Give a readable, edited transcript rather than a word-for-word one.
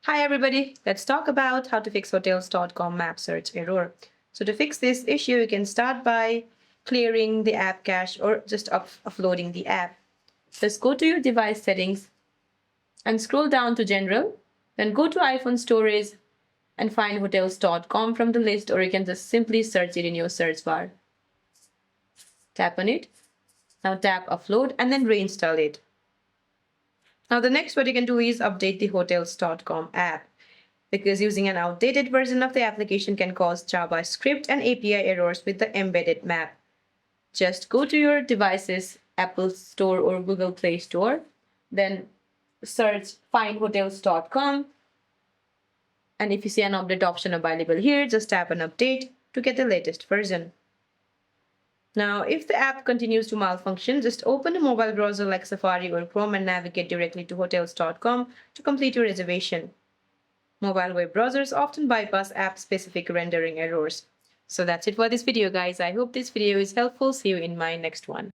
Hi everybody, let's talk about how to fix hotels.com map search error. So to fix this issue, you can start by clearing the app cache or just offloading the app. Just go to your device settings and scroll down to general, then go to iPhone storage and find hotels.com from the list, or you can just simply search it in your search bar. Tap on it. Now tap offload and then reinstall it. Now the next what you can do is update the hotels.com app, because using an outdated version of the application can cause JavaScript and API errors with the embedded map. Just go to your device's Apple Store or Google Play Store, then search find hotels.com, and if you see an update option available here, just tap on update to get the latest version. Now, if the app continues to malfunction, just open a mobile browser like Safari or Chrome and navigate directly to hotels.com to complete your reservation. Mobile web browsers often bypass app-specific rendering errors. So that's it for this video, guys. I hope this video is helpful. See you in my next one.